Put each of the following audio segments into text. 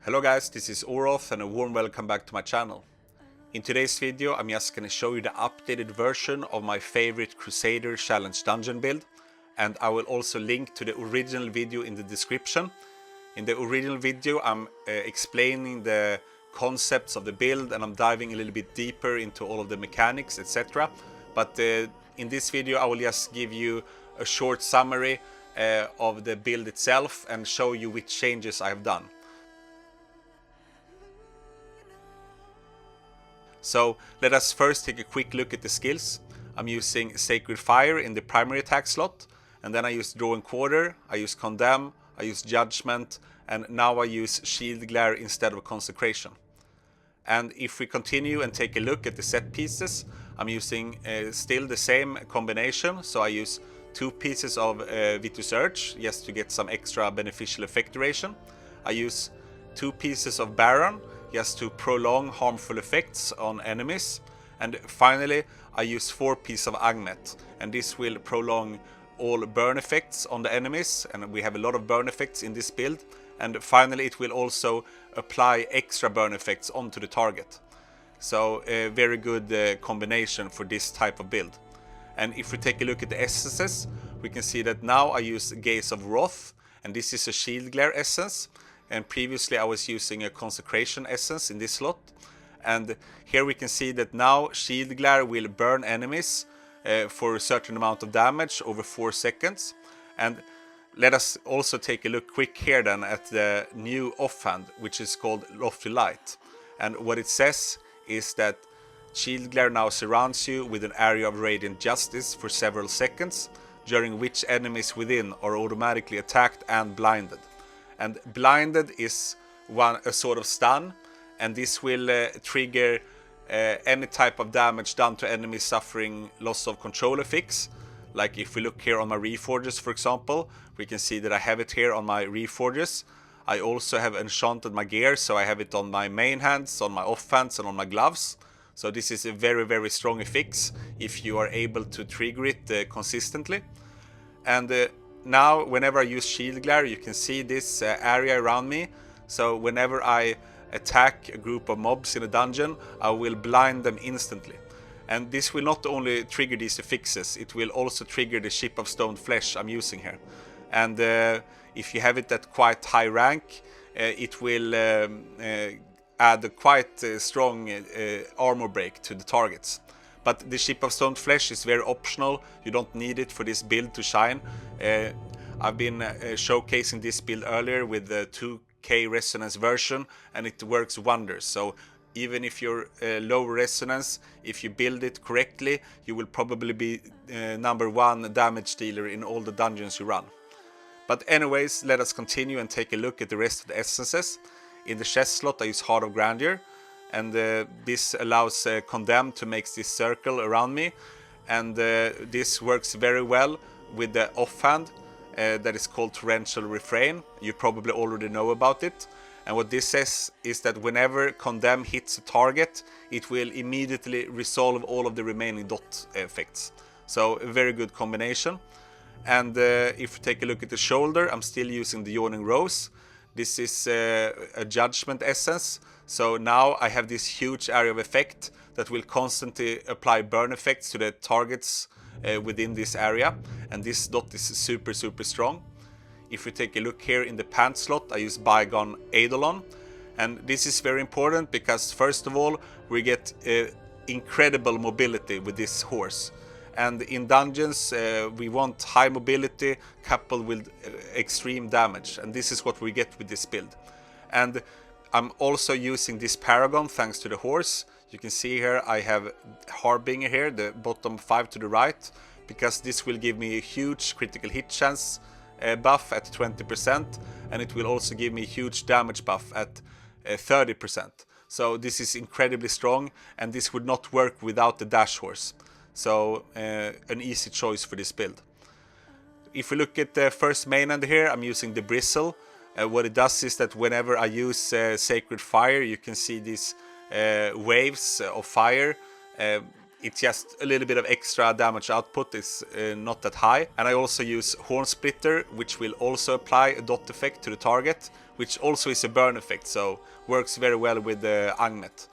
Hello guys, this is Oroth and a warm welcome back to my channel. In today's video I'm just going to show you the updated version of my favorite Crusader challenge dungeon build, and I will also link to the original video in the description. In the original video I'm explaining the concepts of the build and I'm diving a little bit deeper into all of the mechanics, etc. But in this video I will just give you a short summary of the build itself and show you which changes I have done. So let us first take a quick look at the skills. I'm using Sacred Fire in the primary attack slot, and then I use Draw and Quarter, I use Condemn, I use Judgment, and now I use Shield Glare instead of Consecration. And if we continue and take a look at the set pieces, I'm using still the same combination. So I use 2 pieces of Vitus Urge just to get some extra beneficial effect duration. I use 2 pieces of Baron just to prolong harmful effects on enemies. And finally I use 4 pieces of Agmet, and this will prolong all burn effects on the enemies, and we have a lot of burn effects in this build. And finally it will also apply extra burn effects onto the target. So a very good combination for this type of build. And if we take a look at the essences, we can see that now I use Gaze of Wrath, and this is a Shield Glare essence. And previously I was using a Consecration essence in this slot. And here we can see that now Shield Glare will burn enemies for a certain amount of damage over 4 seconds. And let us also take a look quick here then at the new offhand, which is called Lofty Light. And what it says is that Shield Glare now surrounds you with an area of Radiant Justice for several seconds, during which enemies within are automatically attacked and blinded. And blinded is a sort of stun, and this will trigger any type of damage done to enemies suffering loss of control effects. Like if we look here on my Reforges, for example, we can see that I have it here on my Reforges. I also have enchanted my gear, so I have it on my main hands, on my offhands and on my gloves. So this is a very strong effect if you are able to trigger it consistently. And now whenever I use Shield Glare, you can see this area around me. So whenever I attack a group of mobs in a dungeon, I will blind them instantly. And this will not only trigger these affixes, it will also trigger the Ship of Stone Flesh I'm using here. And if you have it at quite high rank, it will add a quite strong armor break to the targets. But the Ship of Stone Flesh is very optional, you don't need it for this build to shine. I've been showcasing this build earlier with the 2k resonance version, and it works wonders. So even if you're low resonance, if you build it correctly, you will probably be #1 damage dealer in all the dungeons you run. But anyways, let us continue and take a look at the rest of the essences. In the chest slot I use Heart of Grandeur, and this allows Condemn to make this circle around me, and this works very well with the offhand that is called Torrential Refrain. You probably already know about it. And what this says is that whenever Condemn hits a target, it will immediately resolve all of the remaining dot effects. So a very good combination. And if we take a look at the shoulder, I'm still using the Yawning Rose. This is a Judgment essence. So now I have this huge area of effect that will constantly apply burn effects to the targets within this area. And this dot is super strong. If we take a look here in the pants slot, I use Bygone Eidolon. And this is very important because first of all, we get incredible mobility with this horse. And in dungeons, we want high mobility coupled with extreme damage. And this is what we get with this build. And I'm also using this Paragon thanks to the horse. You can see here I have Harbinger here, the bottom 5 to the right, because this will give me a huge critical hit chance buff at 20%, and it will also give me a huge damage buff at 30%. So this is incredibly strong, and this would not work without the dash horse. So an easy choice for this build. If we look at the first main end here, I'm using the Bristle. What it does is that whenever I use Sacred Fire, you can see these waves of fire. It's just a little bit of extra damage output, is not that high. And I also use Horn Splitter, which will also apply a dot effect to the target, which also is a burn effect, so works very well with the Agnet.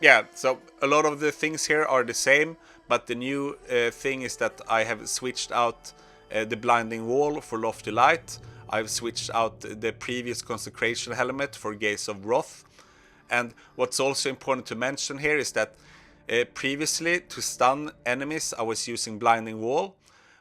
Yeah, so a lot of the things here are the same, but the new thing is that I have switched out the blinding wall for lofty light. I've switched out the previous consecration helmet for gaze of wrath. And what's also important to mention here is that previously to stun enemies I was using blinding wall,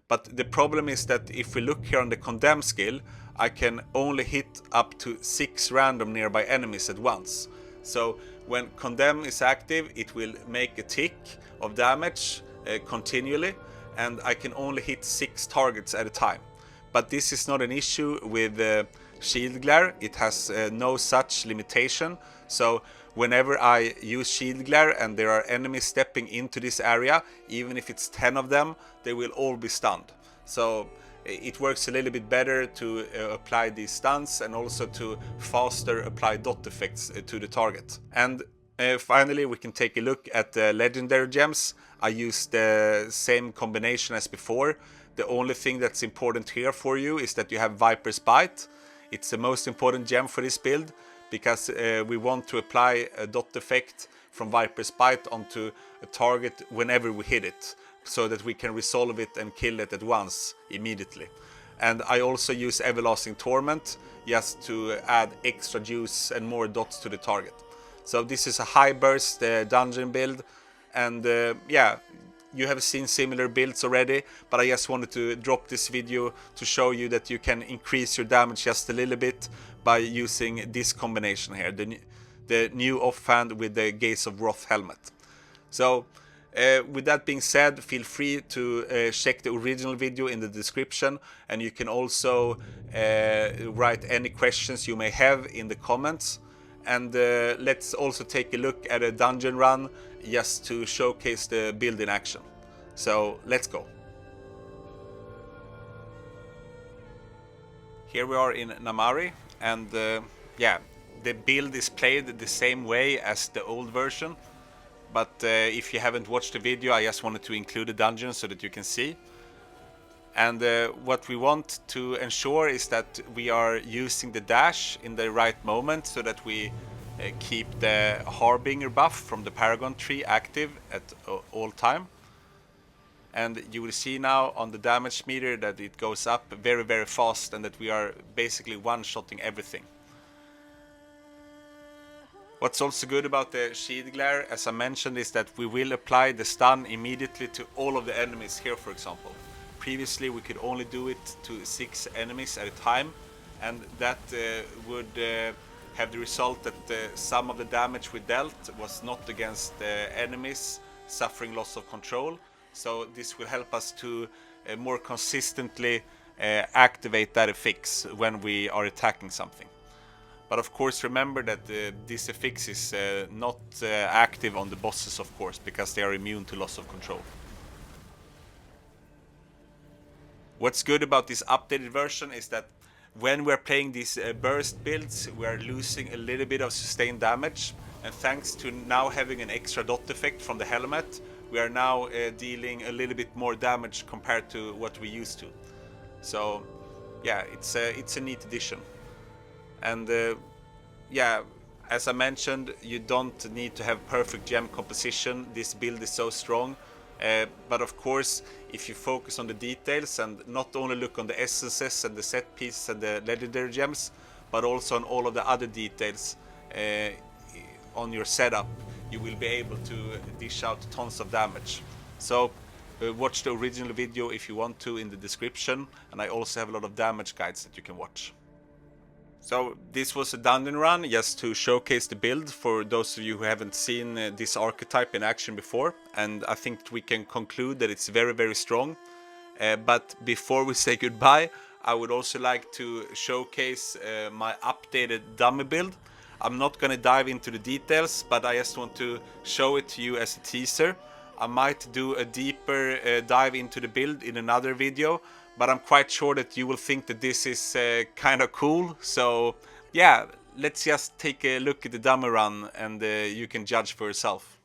but the problem is that if we look here on the condemn skill, I can only hit up to 6 random nearby enemies at once. So when condemn is active, it will make a tick of damage continually, and I can only hit 6 targets at a time. But this is not an issue with shield glare. It has no such limitation. So whenever I use shield glare and there are enemies stepping into this area, even if it's 10 of them, they will all be stunned. So it works a little bit better to apply these stuns and also to faster apply dot effects to the target. And finally, we can take a look at the legendary gems. I used the same combination as before. The only thing that's important here for you is that you have Viper's Bite. It's the most important gem for this build because we want to apply a dot effect from Viper's Bite onto a target whenever we hit it, so that we can resolve it and kill it at once immediately. And I also use Everlasting Torment just to add extra juice and more dots to the target. So this is a high burst dungeon build, and yeah, you have seen similar builds already, but I just wanted to drop this video to show you that you can increase your damage just a little bit by using this combination here, the new offhand with the Gaze of Wrath helmet. So with that being said, feel free to check the original video in the description, and you can also write any questions you may have in the comments. And let's also take a look at a dungeon run just to showcase the build in action. So let's go. Here we are in Namari, and yeah, the build is played the same way as the old version. But if you haven't watched the video, I just wanted to include the dungeon so that you can see. And what we want to ensure is that we are using the dash in the right moment so that we keep the Harbinger buff from the Paragon tree active at all time. And you will see now on the damage meter that it goes up very, very fast and that we are basically one-shotting everything. What's also good about the shield glare, as I mentioned, is that we will apply the stun immediately to all of the enemies here, for example. Previously we could only do it to 6 enemies at a time, and that would have the result that some of the damage we dealt was not against enemies suffering loss of control. So this will help us to more consistently activate that affix when we are attacking something. But of course remember that this affix is not active on the bosses, of course, because they are immune to loss of control. What's good about this updated version is that when we're playing these burst builds, we are losing a little bit of sustained damage, and thanks to now having an extra dot effect from the helmet, we are now dealing a little bit more damage compared to what we used to. So yeah, it's a neat addition. And yeah, as I mentioned, you don't need to have perfect gem composition. This build is so strong. But of course, if you focus on the details and not only look on the essences and the set pieces and the legendary gems, but also on all of the other details on your setup, you will be able to dish out tons of damage. So watch the original video if you want to in the description, and I also have a lot of damage guides that you can watch. So this was a dungeon run just to showcase the build for those of you who haven't seen this archetype in action before, and I think we can conclude that it's very, very strong. But before we say goodbye, I would also like to showcase my updated dummy build. I'm not going to dive into the details, but I just want to show it to you as a teaser. I might do a deeper dive into the build in another video, but I'm quite sure that you will think that this is kind of cool. So yeah, let's just take a look at the dummy run and you can judge for yourself.